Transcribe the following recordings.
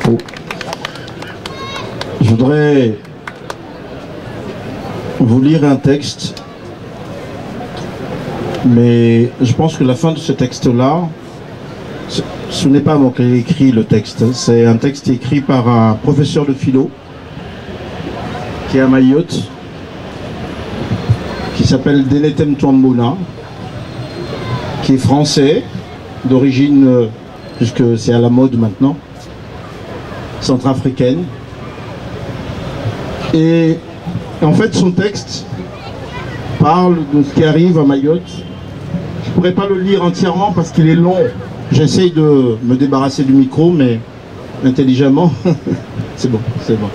Oh. Je voudrais vous lire un texte, mais je pense que la fin de ce texte-là, ce n'est pas moi qui ai écrit le texte, c'est un texte écrit par un professeur de philo qui est à Mayotte, qui s'appelle Denetem Twambona, qui est français, d'origine, puisque c'est à la mode maintenant, centrafricaine. Et en fait, son texte parle de ce qui arrive à Mayotte. Je ne pourrais pas le lire entièrement parce qu'il est long. J'essaye de me débarrasser du micro, mais intelligemment, c'est bon, c'est bon.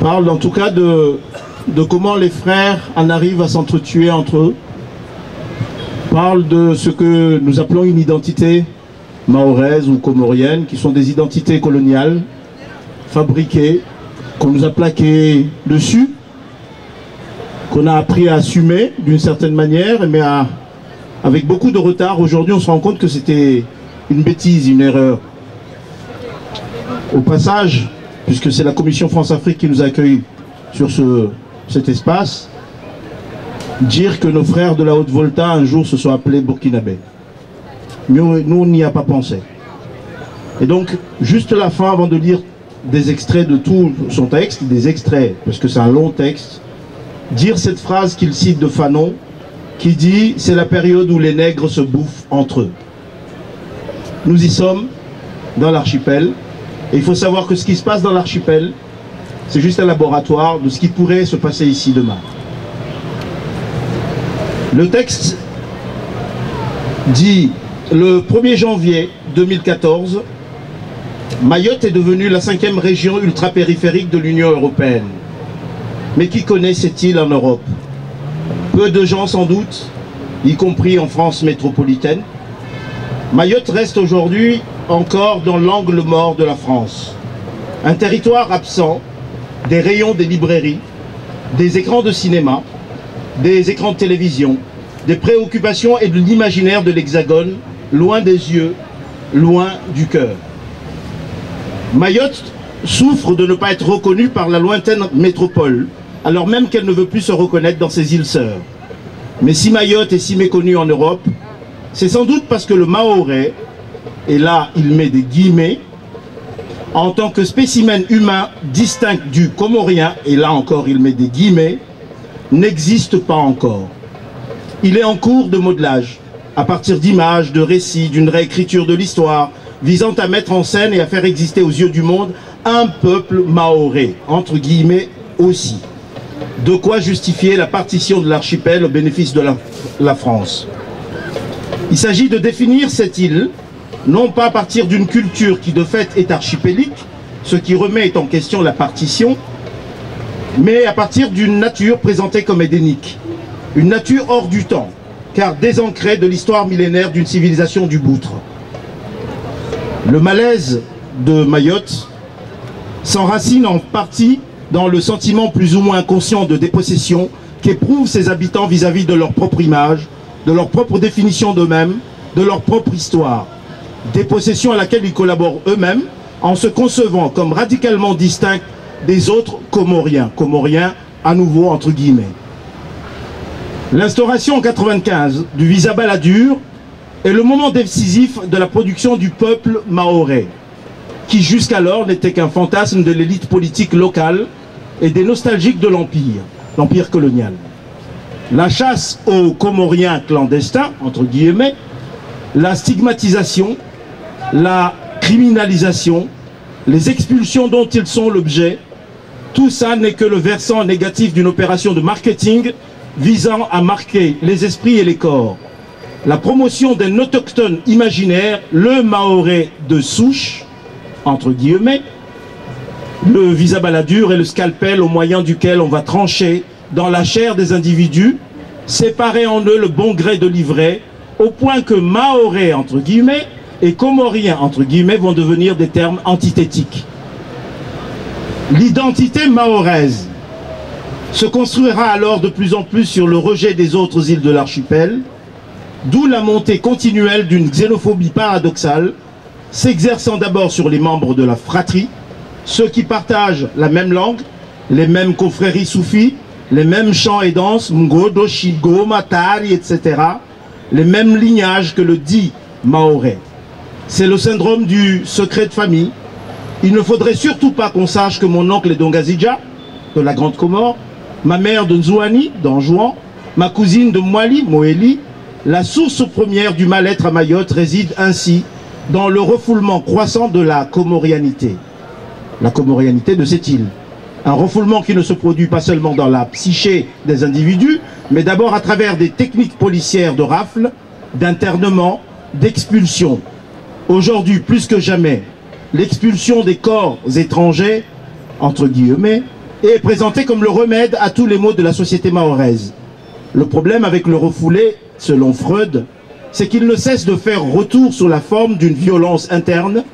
Parle en tout cas de comment les frères en arrivent à s'entretuer entre eux. Parle de ce que nous appelons une identité mahoraise ou comorienne, qui sont des identités coloniales, fabriquées, qu'on nous a plaquées dessus, qu'on a appris à assumer d'une certaine manière, mais avec beaucoup de retard. Aujourd'hui, on se rend compte que c'était une bêtise, une erreur. Au passage, puisque c'est la Commission France-Afrique qui nous accueille sur cet espace, dire que nos frères de la Haute-Volta un jour se sont appelés Burkinabés. Nous, on n'y a pas pensé. Et donc, juste la fin, avant de lire des extraits de tout son texte, des extraits, parce que c'est un long texte, dire cette phrase qu'il cite de Fanon, qui dit « C'est la période où les nègres se bouffent entre eux ». Nous y sommes, dans l'archipel, et il faut savoir que ce qui se passe dans l'archipel, c'est juste un laboratoire de ce qui pourrait se passer ici demain. Le texte dit « Le 1er janvier 2014, Mayotte est devenue la 5e région ultra-périphérique de l'Union européenne. Mais qui connaît cette île en Europe? Peu de gens sans doute, y compris en France métropolitaine. Mayotte reste aujourd'hui encore dans l'angle mort de la France. Un territoire absent des rayons des librairies, des écrans de cinéma, des écrans de télévision, des préoccupations et de l'imaginaire de l'Hexagone, loin des yeux, loin du cœur. Mayotte souffre de ne pas être reconnue par la lointaine métropole, alors même qu'elle ne veut plus se reconnaître dans ses îles sœurs. Mais si Mayotte est si méconnue en Europe, c'est sans doute parce que le Mahorais, et là il met des guillemets, en tant que spécimen humain distinct du Comorien, et là encore il met des guillemets, n'existe pas encore. Il est en cours de modelage, à partir d'images, de récits, d'une réécriture de l'histoire, visant à mettre en scène et à faire exister aux yeux du monde un peuple mahorais, entre guillemets aussi. De quoi justifier la partition de l'archipel au bénéfice de la France. Il s'agit de définir cette île, non pas à partir d'une culture qui de fait est archipélique, ce qui remet en question la partition, mais à partir d'une nature présentée comme édénique. Une nature hors du temps, car désancrée de l'histoire millénaire d'une civilisation du Boutre. Le malaise de Mayotte s'enracine en partie dans le sentiment plus ou moins conscient de dépossession qu'éprouvent ses habitants vis-à-vis de leur propre image, de leur propre définition d'eux-mêmes, de leur propre histoire. Dépossession à laquelle ils collaborent eux-mêmes en se concevant comme radicalement distincts des autres Comoriens. Comoriens, à nouveau, entre guillemets. L'instauration en 1995 du visa Balladur est le moment décisif de la production du peuple mahorais, qui jusqu'alors n'était qu'un fantasme de l'élite politique locale et des nostalgiques de l'empire colonial. La chasse aux Comoriens clandestins, entre guillemets, la stigmatisation, la criminalisation, les expulsions dont ils sont l'objet, tout ça n'est que le versant négatif d'une opération de marketing visant à marquer les esprits et les corps. La promotion d'un autochtone imaginaire, le Mahorais de souche, entre guillemets, le visa Balladur est le scalpel au moyen duquel on va trancher dans la chair des individus, séparer en eux le bon gré de l'ivraie, au point que Mahorais, entre guillemets, et Comorien, entre guillemets, vont devenir des termes antithétiques. L'identité mahoraise se construira alors de plus en plus sur le rejet des autres îles de l'archipel, d'où la montée continuelle d'une xénophobie paradoxale s'exerçant d'abord sur les membres de la fratrie, ceux qui partagent la même langue, les mêmes confréries soufis, les mêmes chants et danses, Ngodo, Shigo, Matari, etc., les mêmes lignages que le dit Maoré. C'est le syndrome du secret de famille. Il ne faudrait surtout pas qu'on sache que mon oncle est d'Ongazidja, de la Grande Comore, ma mère de Nzouani, d'Anjouan, ma cousine de Mwali, Moéli. La source première du mal-être à Mayotte réside ainsi dans le refoulement croissant de la comorianité. La comorianité de cette île. Un refoulement qui ne se produit pas seulement dans la psyché des individus, mais d'abord à travers des techniques policières de rafle, d'internement, d'expulsion. Aujourd'hui, plus que jamais, l'expulsion des corps étrangers, entre guillemets, est présentée comme le remède à tous les maux de la société mahoraise. Le problème avec le refoulé, selon Freud, c'est qu'il ne cesse de faire retour sous la forme d'une violence interne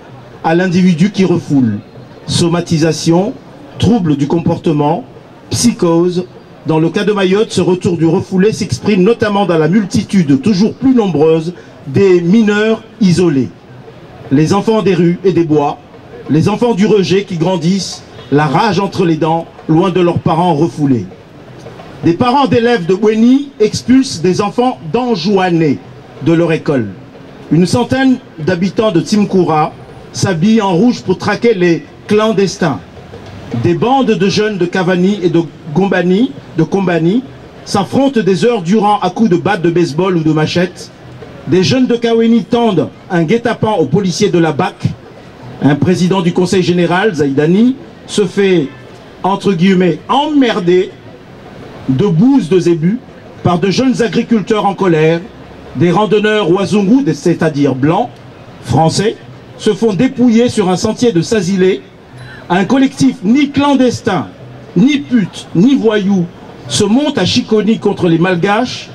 à l'individu qui refoule. Somatisation, trouble du comportement, psychose. Dans le cas de Mayotte, ce retour du refoulé s'exprime notamment dans la multitude toujours plus nombreuse des mineurs isolés. Les enfants des rues et des bois, les enfants du rejet qui grandissent, la rage entre les dents, loin de leurs parents refoulés. Des parents d'élèves de Bouéni expulsent des enfants d'Anjouanais de leur école. Une centaine d'habitants de Tsimkoura s'habillent en rouge pour traquer les clandestins. Des bandes de jeunes de Cavani et de Kombani s'affrontent des heures durant à coups de batte de baseball ou de machette. Des jeunes de Kaweni tendent un guet-apens aux policiers de la BAC. Un président du conseil général, Zaïdani, se fait, entre guillemets, emmerder de bouses de zébus par de jeunes agriculteurs en colère. Des randonneurs Wazungu, c'est-à-dire blancs, français, se font dépouiller sur un sentier de Sazilé. Un collectif ni clandestin, ni pute, ni voyou se monte à Chiconi contre les Malgaches.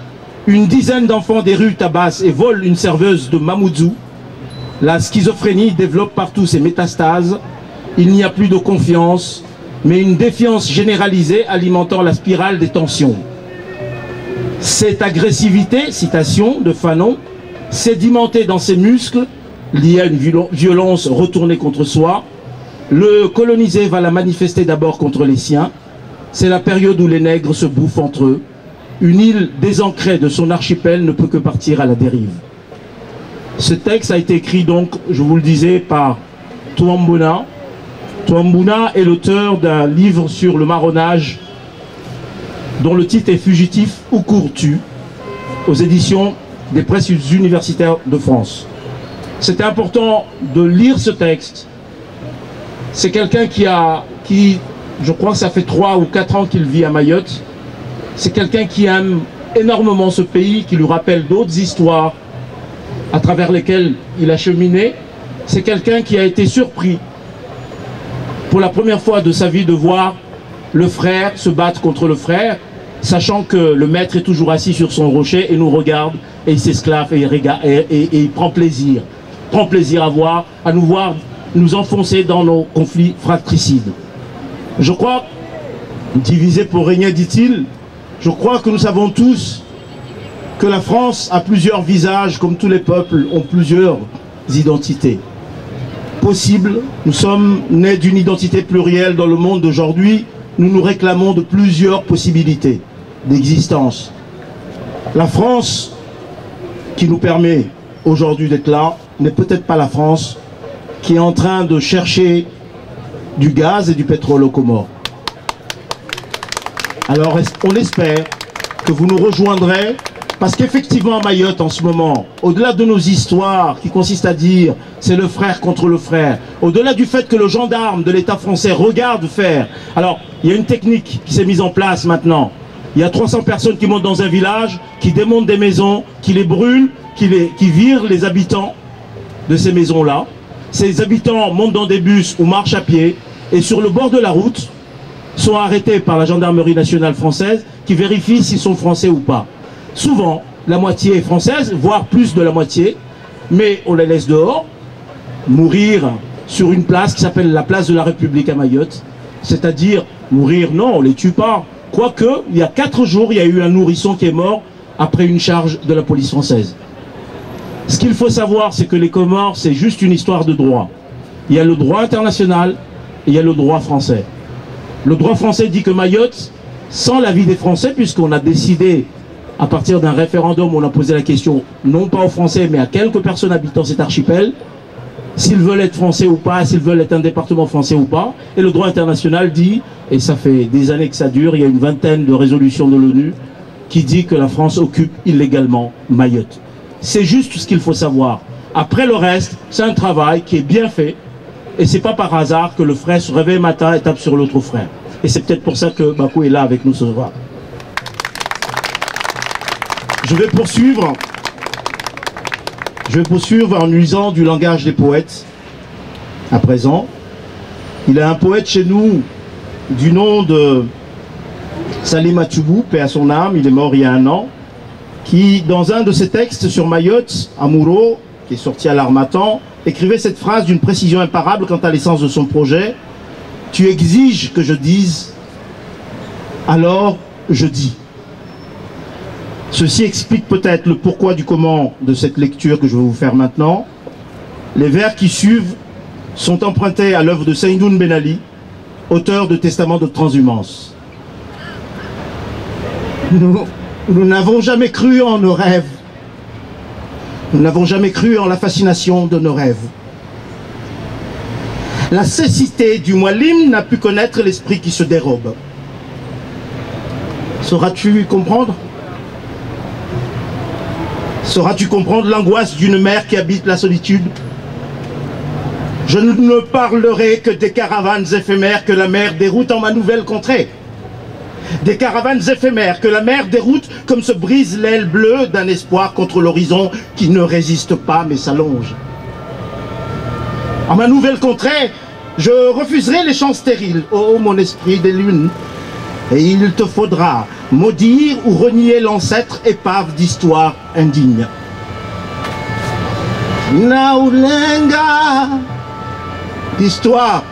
Une dizaine d'enfants des rues tabassent et volent une serveuse de Mamoudzou. La schizophrénie développe partout ses métastases. Il n'y a plus de confiance, mais une défiance généralisée alimentant la spirale des tensions. Cette agressivité, citation de Fanon, sédimentée dans ses muscles, liée à une violence retournée contre soi, le colonisé va la manifester d'abord contre les siens. C'est la période où les nègres se bouffent entre eux. Une île désancrée de son archipel ne peut que partir à la dérive. Ce texte a été écrit donc, je vous le disais, par Touambouna. Touambouna est l'auteur d'un livre sur le marronnage dont le titre est Fugitif ou cours-tu, aux éditions des presses universitaires de France. C'est important de lire ce texte. C'est quelqu'un qui, je crois que ça fait 3 ou 4 ans qu'il vit à Mayotte. C'est quelqu'un qui aime énormément ce pays, qui lui rappelle d'autres histoires à travers lesquelles il a cheminé. C'est quelqu'un qui a été surpris pour la première fois de sa vie de voir le frère se battre contre le frère, sachant que le maître est toujours assis sur son rocher et nous regarde et il s'esclave et il prend plaisir à nous voir nous enfoncer dans nos conflits fratricides. Je crois, divisé pour régner, dit-il, je crois que nous savons tous que la France a plusieurs visages, comme tous les peuples ont plusieurs identités. Possible, nous sommes nés d'une identité plurielle dans le monde d'aujourd'hui, nous nous réclamons de plusieurs possibilités d'existence. La France qui nous permet aujourd'hui d'être là n'est peut-être pas la France qui est en train de chercher du gaz et du pétrole aux Comores. Alors on espère que vous nous rejoindrez, parce qu'effectivement à Mayotte en ce moment, au-delà de nos histoires qui consistent à dire c'est le frère contre le frère, au-delà du fait que le gendarme de l'État français regarde faire, alors il y a une technique qui s'est mise en place maintenant. Il y a 300 personnes qui montent dans un village, qui démontent des maisons, qui les brûlent, qui virent les habitants de ces maisons-là. Ces habitants montent dans des bus ou marchent à pied et sur le bord de la route sont arrêtés par la gendarmerie nationale française qui vérifie s'ils sont français ou pas. Souvent, la moitié est française, voire plus de la moitié, mais on les laisse dehors, mourir sur une place qui s'appelle la place de la République à Mayotte. C'est-à-dire, mourir, non, on ne les tue pas. Quoique, il y a 4 jours, il y a eu un nourrisson qui est mort après une charge de la police française. Ce qu'il faut savoir, c'est que les Comores, c'est juste une histoire de droit. Il y a le droit international et il y a le droit français. Le droit français dit que Mayotte, sans l'avis des Français, puisqu'on a décidé, à partir d'un référendum, on a posé la question, non pas aux Français, mais à quelques personnes habitant cet archipel, s'ils veulent être français ou pas, s'ils veulent être un département français ou pas. Et le droit international dit, et ça fait des années que ça dure, il y a une vingtaine de résolutions de l'ONU qui dit que la France occupe illégalement Mayotte. C'est juste ce qu'il faut savoir. Après le reste, c'est un travail qui est bien fait. Et c'est pas par hasard que le frère se réveille matin et tape sur l'autre frère. Et c'est peut-être pour ça que Bakou est là avec nous ce soir. Je vais poursuivre en usant du langage des poètes. À présent, il y a un poète chez nous du nom de Salim Atchoubou, paix à son âme, il est mort il y a 1 an, qui, dans un de ses textes sur Mayotte, Amouro, qui est sorti à l'Harmattan, écrivait cette phrase d'une précision imparable quant à l'essence de son projet. « Tu exiges que je dise, alors je dis ». Ceci explique peut-être le pourquoi du comment de cette lecture que je vais vous faire maintenant. Les vers qui suivent sont empruntés à l'œuvre de Seyndoun Ben Ali, auteur de Testament de transhumance. Nous n'avons jamais cru en nos rêves. Nous n'avons jamais cru en la fascination de nos rêves. La cécité du Moualim n'a pu connaître l'esprit qui se dérobe. Sauras-tu comprendre? Sauras-tu comprendre l'angoisse d'une mère qui habite la solitude? Je ne parlerai que des caravanes éphémères que la mer déroute en ma nouvelle contrée. Des caravanes éphémères que la mer déroute comme se brise l'aile bleue d'un espoir contre l'horizon qui ne résiste pas mais s'allonge. En ma nouvelle contrée, je refuserai les chants stériles, ô mon esprit des lunes, et il te faudra maudire ou renier l'ancêtre épave d'histoire indigne. Naoulenga, l'histoire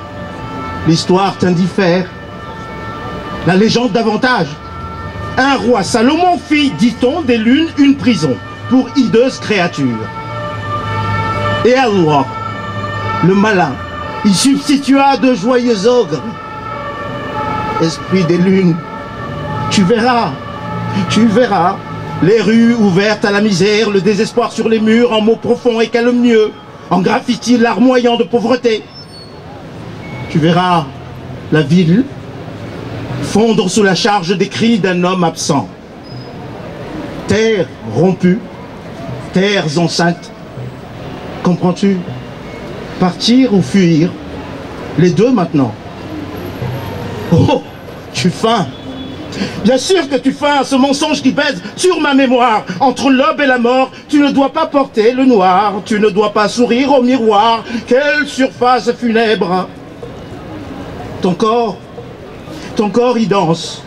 t'indiffère. La légende davantage. Un roi Salomon fit, dit-on, des lunes une prison pour hideuses créatures. Et Allah, le malin, y substitua de joyeux ogres. Esprit des lunes, tu verras, les rues ouvertes à la misère, le désespoir sur les murs, en mots profonds et calomnieux, en graffiti larmoyant de pauvreté. Tu verras la ville fondre sous la charge des cris d'un homme absent. Terres rompues, terres enceintes. Comprends-tu? Partir ou fuir? Les deux maintenant. Oh, tu feins. Bien sûr que tu feins, ce mensonge qui pèse sur ma mémoire. Entre l'aube et la mort, tu ne dois pas porter le noir. Tu ne dois pas sourire au miroir. Quelle surface funèbre! Ton corps y danse.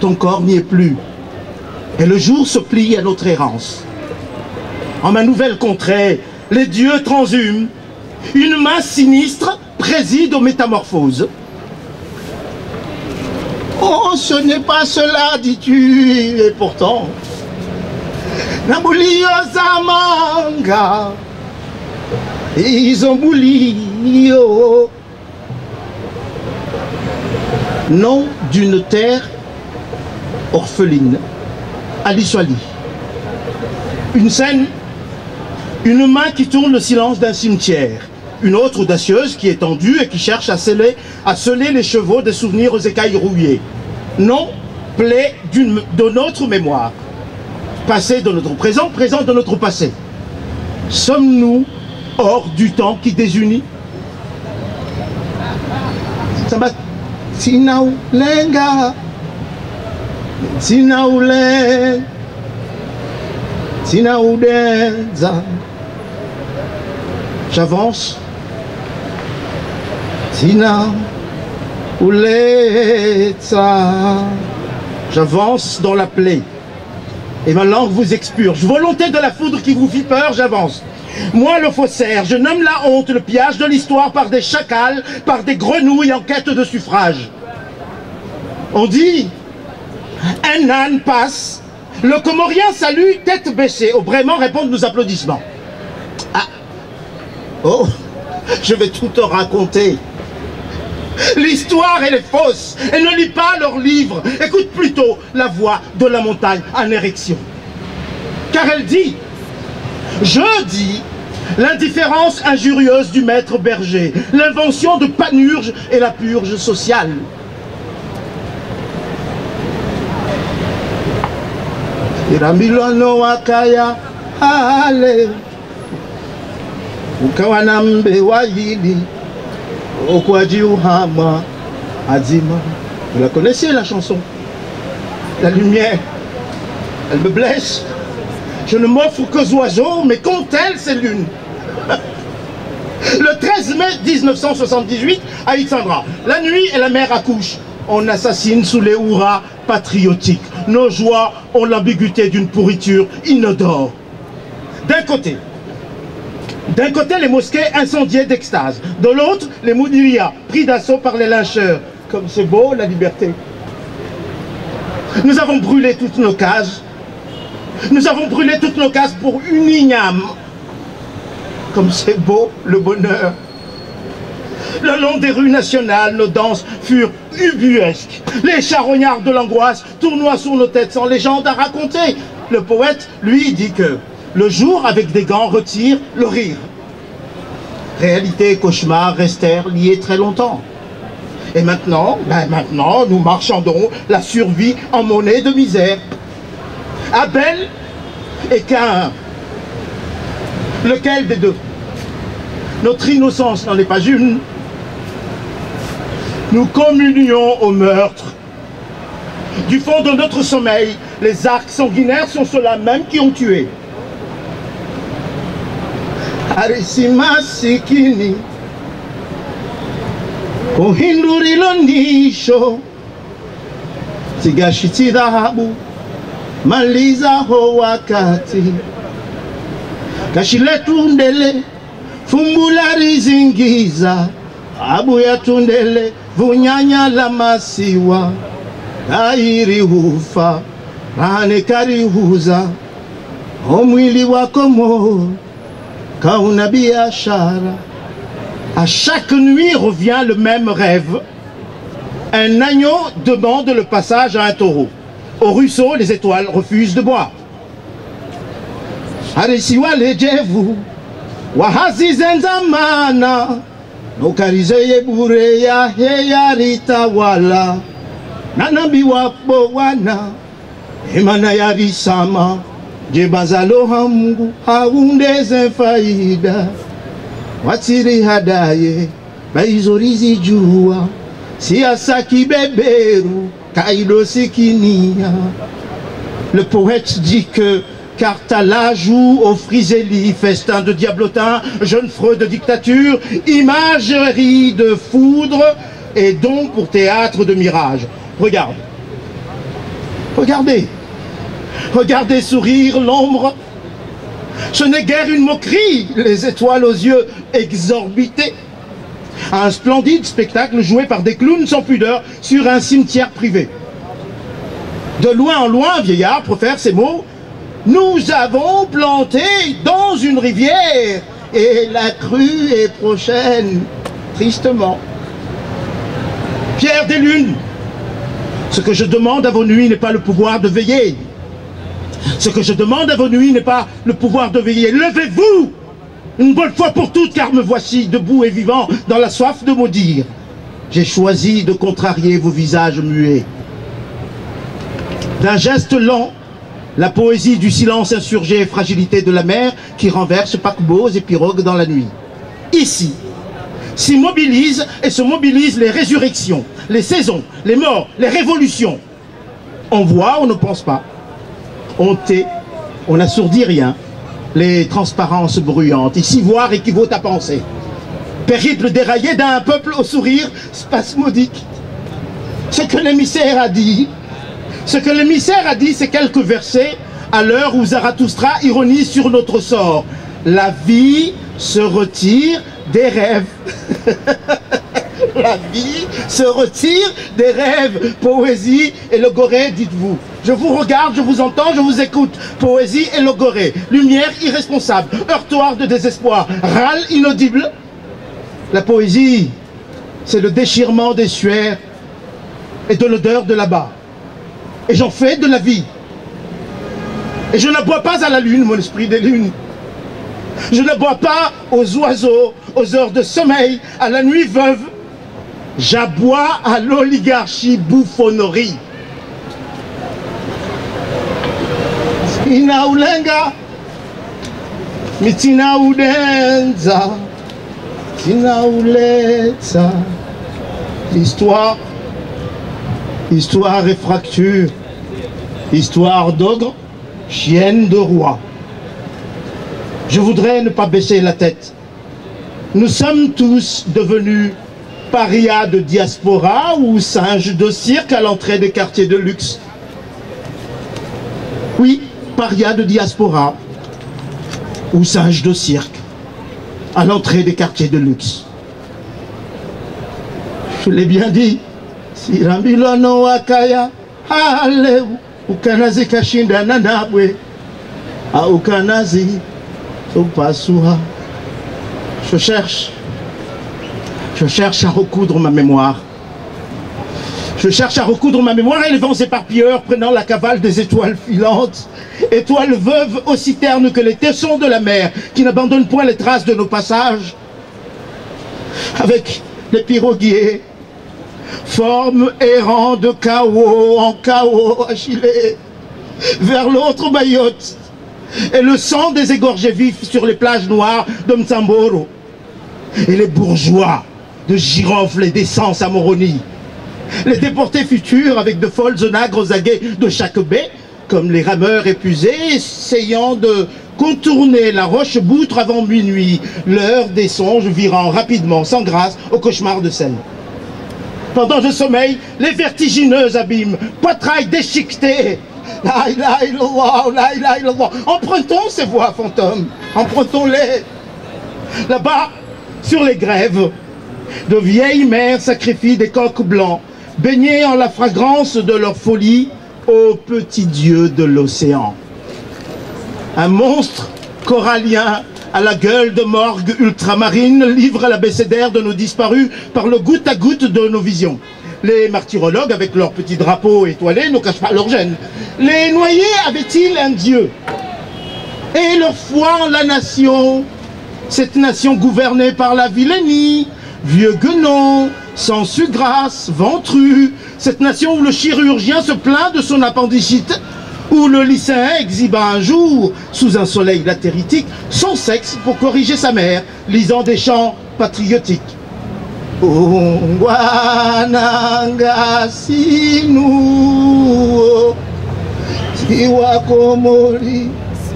Ton corps n'y est plus. Et le jour se plie à notre errance. En ma nouvelle contrée, les dieux transhument. Une main sinistre préside aux métamorphoses. Oh, ce n'est pas cela, dis-tu, et pourtant. Nambouli Ozamanga, Izombouli, oh. Nom d'une terre orpheline, Ali Swali. Une scène, une main qui tourne le silence d'un cimetière. Une autre audacieuse qui est tendue et qui cherche à sceller les chevaux des souvenirs aux écailles rouillées. Non, plaie de notre mémoire. Passé de notre présent, présent de notre passé. Sommes-nous hors du temps qui désunit? Sinaoulenga, Sinaoudenza. J'avance. J'avance dans la plaie. Et ma langue vous expurge. Volonté de la foudre qui vous fit peur, j'avance. Moi, le faussaire, je nomme la honte, le pillage de l'histoire par des chacals, par des grenouilles en quête de suffrage. On dit, un âne passe, Le Comorien salue tête baissée. Au Brément répondent nos applaudissements. Ah. Oh, je vais tout te raconter. L'histoire, elle est fausse. Et ne lis pas leurs livres. Écoute plutôt la voix de la montagne en érection. Car elle dit, je dis, l'indifférence injurieuse du maître berger, l'invention de Panurge et la purge sociale. Irambilano wakaya ale ukawanambe wayili okwaji uhama azima. Vous la connaissez la chanson? La lumière, elle me blesse. Je ne m'offre qu'aux oiseaux, mais contre elle, c'est l'une. Le 13 mai 1978, à Itsandra, la nuit et la mer accouchent. On assassine sous les hurrahs patriotiques. Nos joies ont l'ambiguïté d'une pourriture inodore. D'un côté, les mosquées incendiées d'extase. De l'autre, les Moudirias pris d'assaut par les lyncheurs. Comme c'est beau, la liberté. Nous avons brûlé toutes nos cases. Nous avons brûlé toutes nos cases pour une igname. Comme c'est beau, le bonheur. Le long des rues nationales, nos danses furent ubuesques. Les charognards de l'angoisse tournoient sur nos têtes sans légende à raconter. Le poète, lui, dit que le jour, avec des gants, retire le rire. Réalité et cauchemar restèrent liés très longtemps. Et maintenant, nous marchandons la survie en monnaie de misère. Abel et Caïn. Lequel des deux? Notre innocence n'en est pas une. Nous communions au meurtre. Du fond de notre sommeil, les arcs sanguinaires sont ceux-là même qui ont tué. Arisima sikini Kohindurilo nisho Tigashiti dhahabu Maliza ho wakati Kashile tundele Fumbula rizingiza Abu ya tundele Vunyanya la masiwa Dairi hufa Rane karihuza Omwili wakomo Kauna biashara. À chaque nuit revient le même rêve. Un agneau demande le passage à un taureau. Au ruisseau, les étoiles refusent de boire. Arisiwa lejevu, wahazi zenzamana, nokarize yebure ya heyarita wala, nanambi wapo wana, emana yarisama, jebazalo hamungu, haundeze faida. Watiri hadaye, baizorizi jua, siasaki beberu, kaido sikinia. Le poète dit que Cartala joue au Friseli, festin de diablotin, jeune freux de dictature, imagerie de foudre et don pour théâtre de mirage. Regarde, regardez, regardez sourire l'ombre. Ce n'est guère une moquerie, les étoiles aux yeux exorbités. Un splendide spectacle joué par des clowns sans pudeur sur un cimetière privé. De loin en loin, un vieillard profère ces mots. Nous avons planté dans une rivière et la crue est prochaine, tristement. Pierre des lunes, ce que je demande à vos nuits n'est pas le pouvoir de veiller. Ce que je demande à vos nuits n'est pas le pouvoir de veiller. Levez-vous une bonne fois pour toutes, car me voici debout et vivant dans la soif de maudire. J'ai choisi de contrarier vos visages muets. D'un geste lent, la poésie du silence insurgé et fragilité de la mer qui renverse paquebots et pirogues dans la nuit. Ici, s'y mobilisent et se mobilisent les résurrections, les saisons, les morts, les révolutions. On voit, on ne pense pas. On tait, on n'assourdit rien. Les transparences bruyantes. Ici, voir équivaut à penser. Périple déraillé d'un peuple au sourire spasmodique. Ce que l'émissaire a dit, c'est quelques versets à l'heure où Zarathustra ironise sur notre sort. La vie se retire des rêves. la vie se retire des rêves, poésie et logorée, dites-vous. Je vous regarde, je vous entends, je vous écoute. Poésie et logorée, lumière irresponsable, heurtoir de désespoir, râle inaudible. La poésie, c'est le déchirement des suaires et de l'odeur de là-bas. Et j'en fais de la vie. Et je n'aboie pas à la lune, mon esprit des lunes. Je n'aboie pas aux oiseaux, aux heures de sommeil, à la nuit veuve. J'aboie à l'oligarchie bouffonnerie. Ina ulenga, mitina udenza, tina uletza. L'histoire, histoire et fracture, histoire d'ogre, chienne de roi. Je voudrais ne pas baisser la tête. Nous sommes tous devenus parias de diaspora ou singes de cirque à l'entrée des quartiers de luxe. Oui, parias de diaspora ou singes de cirque à l'entrée des quartiers de luxe. Je l'ai bien dit. Sirambilono wakaya hale ukanazi kashinda nanabwe a ukanazi upasuha. Je cherche à recoudre ma mémoire. Je cherche à recoudre ma mémoire et les vents éparpilleurs prenant la cavale des étoiles filantes. Étoiles veuves aussi ternes que les tessons de la mer qui n'abandonnent point les traces de nos passages. Avec les piroguiers, forme errant de chaos en chaos, Achille, vers l'autre Mayotte, et le sang des égorgés vifs sur les plages noires de Mtsamboro, et les bourgeois de girofle et d'essence à Moroni, les déportés futurs avec de folles onagres aux aguets de chaque baie, comme les rameurs épuisés, essayant de contourner la roche-boutre avant minuit, l'heure des songes virant rapidement, sans grâce, au cauchemar de Seine. Pendant le sommeil, les vertigineux abîmes, poitrail déchiqueté. La ilaha illallah, la ilaha illallah. Empruntons ces voix fantômes, empruntons-les. Là-bas, sur les grèves, de vieilles mères sacrifient des coqs blancs, baignés en la fragrance de leur folie, ô petit dieu de l'océan. Un monstre corallien à la gueule de morgue ultramarine livre l'abécédaire de nos disparus par le goutte à goutte de nos visions. Les martyrologues, avec leurs petits drapeaux étoilés, ne cachent pas leur gêne. Les noyés avaient-ils un dieu? Et leur foi en la nation, cette nation gouvernée par la vilainie, vieux guenon, sensu grasse, ventru, cette nation où le chirurgien se plaint de son appendicite, où le lycéen exhiba un jour, sous un soleil latéritique, son sexe pour corriger sa mère, lisant des chants patriotiques. Ungwananga sinu, Siwakomori,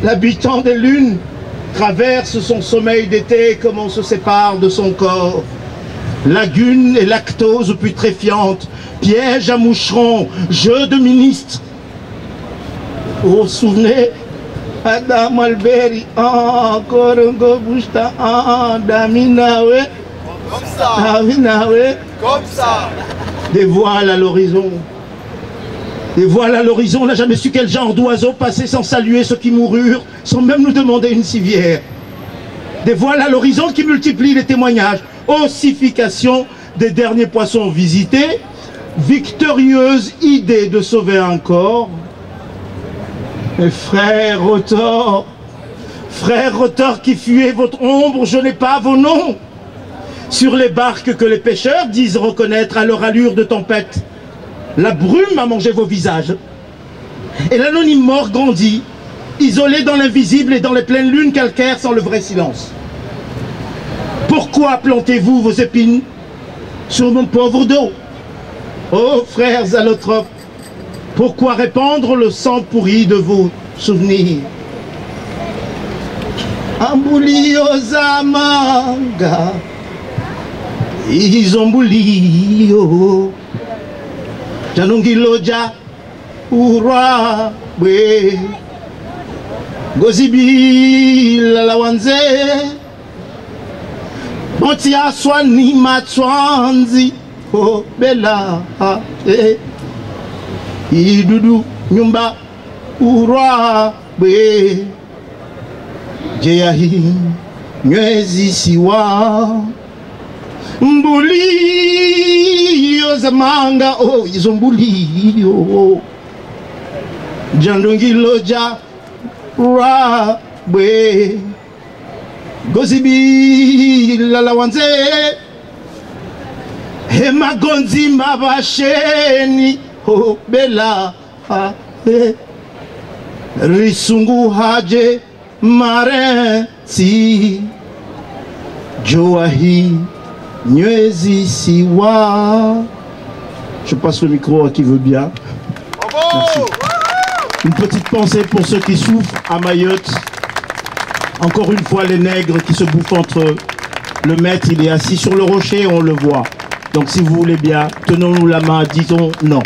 l'habitant des lunes, traverse son sommeil d'été comme on se sépare de son corps. Lagune et lactose putréfiante, piège à moucherons, jeu de ministre. Vous vous souvenez, Adam Alberi, encore un gobusta, Daminawe, comme ça, Daminawe, comme ça. Des voiles à l'horizon. Des voiles à l'horizon, on n'a jamais su quel genre d'oiseaux passaient sans saluer ceux qui moururent, sans même nous demander une civière. Des voiles à l'horizon qui multiplient les témoignages. Ossification des derniers poissons visités, victorieuse idée de sauver un corps. Mes frères Rotor qui fuyez votre ombre, je n'ai pas vos noms. Sur les barques que les pêcheurs disent reconnaître à leur allure de tempête, la brume a mangé vos visages. Et l'anonyme mort grandit, isolé dans l'invisible et dans les pleines lunes calcaires sans le vrai silence. Pourquoi plantez-vous vos épines sur mon pauvre dos? Ô frères allotropes, pourquoi répandre le sang pourri de vos souvenirs? Ambulio zamanga, izombulio, janungiloja ura we, gozibi lalawanze, Motia swani matwanzi oh bella, idudu nyumba urwa be, jeyahi nyezi siwa, mbuli yo zamanga, oh izo mbuli yo, jandungilo ja ra be, gozibi lalawanze, hemagonzi mabasheni, oh bella, risungu haje marin si, joahi nyezi siwa. Je passe le micro à qui veut bien. Merci. Une petite pensée pour ceux qui souffrent à Mayotte. Encore une fois, les nègres qui se bouffent entre eux. Le maître, il est assis sur le rocher, on le voit. Donc si vous voulez bien, tenons-nous la main, disons non.